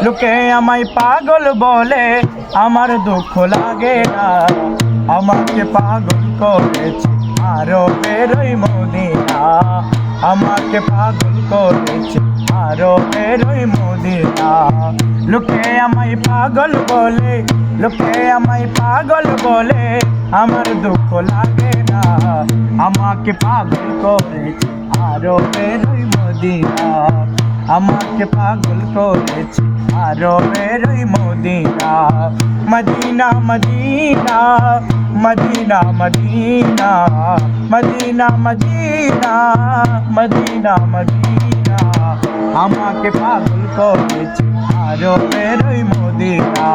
লোকে আমায় পাগল বলে, আমার দুঃখ লাগে না। আমাকে পাগল করেছে আরবের ওই মদিনা, আমাকে পাগল করেছে আরবের ওই মদিনা। লোকে আমায় পাগল বলে, লোকে আমায় পাগল বলে, আমার দুঃখ লাগে না। আমাকে পাগল করেছে আরবের ওই মদিনা, আমাকে পাগল করেছে আরবের ওই মদিনা। মদিনা মদিনা মদিনা মদিনা মদিনা মদিনা মদিনা মদিনা, আমাকে পাগল করেছে আরবের ওই মদিনা,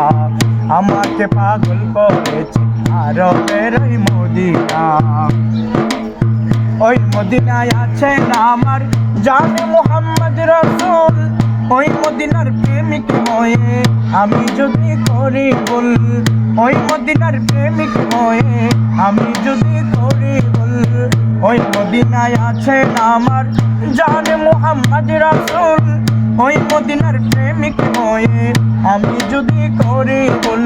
আমাকে পাগল করেছে আরবের ওই মদিনা। ওই মদিনায় আছেন আমার জানে মুহাম্মদ রাসূল, ওই মদিনার প্রেমিক হয়ে আমি যদি করি ভুল, ওই মদিনার প্রেমিক হয়ে আমি যদি করি ভুল। ওই মদিনায় আছেন আমার জানে মুহাম্মদ রাসূল, ওই মদিনার প্রেমিক হয়ে আমি যদি করি ভুল।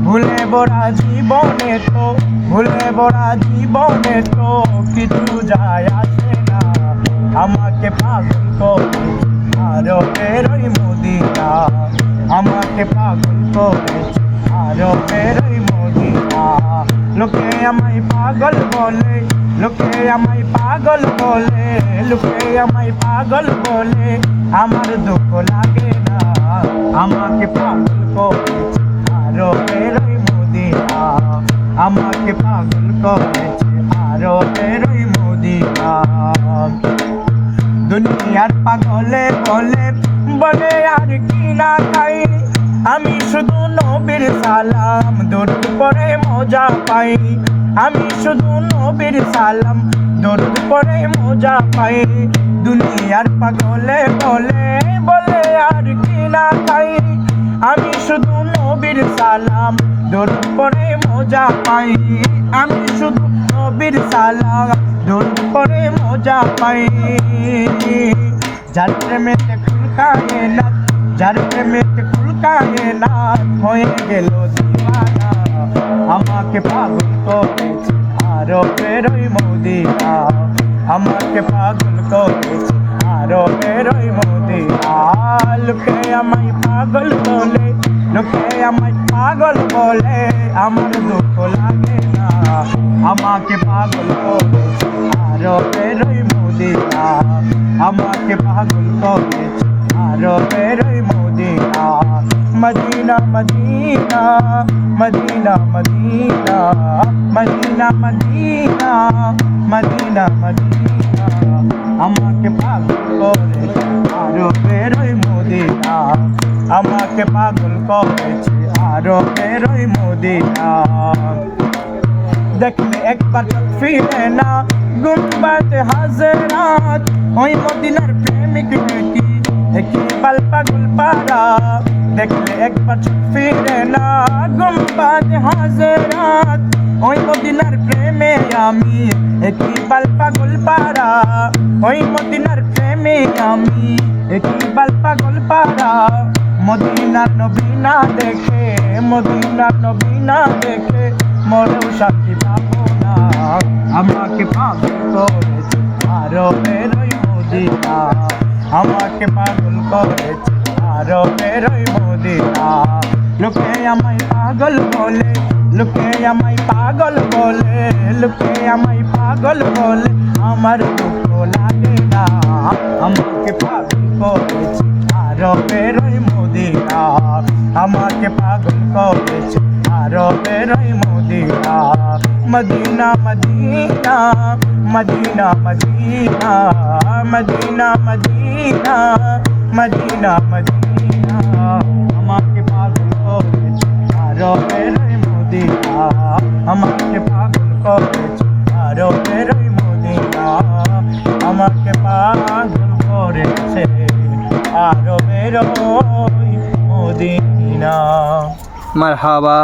ভুলে ভরা জীবনে তো, ভুলে ভরা জীবনে তো কিছু যায় আসে না। আমাকে পাগল করেছে আরবের ওই মদিনা, আমাকে পাগল করেছে আরবের ওই মদিনা। লোকে আমায় পাগল বলে, লোকে আমায় পাগল বলে, লোকে আমায় পাগল বলে, আমার দুঃখ লাগে না। আমাকে পাগল করেছে আরবের ওই মদিনা, আমাকে পাগল করেছে আরবের ওই মদিনা। দুনিয়ার পাগলে বলে বলে আর কি না খাই, আমি শুধু নবীর সালাম দরুদ পড়ে মজা পাই, আমি শুধু নবীর সালাম দরুদ পড়ে মজা পাই। দুনিয়ার পাগলে বলে বলে আর কি না খাই, আমি শুধু নবীর সালাম দরুদ পড়ে মজা পাই, আমি শুধু নবীর সালাম দরুদ পড়ে মজা পাই। যার প্রেমেতে খুলকায়ে না, যার প্রেমেতে খুলকায়ে না হয়ে গেল দিওয়ানা। আমাকে পাগল করেছে আরবের ওই মদিনা, আমাকে পাগল করেছে আরবের ওই মদিনা। লোকে আমায় পাগল বলে, লোকে আমায় পাগল বলে, আমার দুঃখ লাগে না। আমাকে পাগল করেছে আরবের ওই মদিনা, আমাকে পাগল করেছে আরবের ওই মদিনা। মদিনা মদিনা মদিনা মদিনা মদিনা মদিনা মদিনা মদিনা, আমাকে পাগল করেছে আরবের ওই মদিনা, আমাকে পাগল করেছে আরবের ওই মদিনা। দেখলে একবার ফিরে না গুম্বাদ হাজরাত, ওই মদিনার প্রেমিক বেটি একই পাল পাগল পারা। দেখলে একবার ফিরে না গুম্বাদ হাজরাত, ওই মদিনার প্রেমে আমি একই পাল পাগল পারা, ওই মদিনার প্রেমে আমি একই পাল পাগল পারা। মদিনার নবী না দেখে, মদিনার নবী না দেখে মরেও শান্তি পাবো না। আমাকে পাগল করেছে আরবের ওই মদিনা, আমাকে পাগল করেছে আরবের ওই মদিনা। লোকে আমায় পাগল বলে, লোকে আমায় পাগল বলে, লোকে আমায় পাগল বলে, আমার দুঃখ লাগে না। আমাকে পাগল করেছে আরবের ওই মদিনা, আমাকে পাগল করেছে আরবের ওই মদিনা। মদিনা মদিনা মদিনা মদিনা মদিনা মদিনা মদিনা মদিনা, আমাকে পাগল করেছে আরবের ওই মদিনা, আমাকে পাগল করেছে আরবের ওই মদিনা, আমাকে পাগল করেছে আরবের ওই মদিনা। মারহাবা।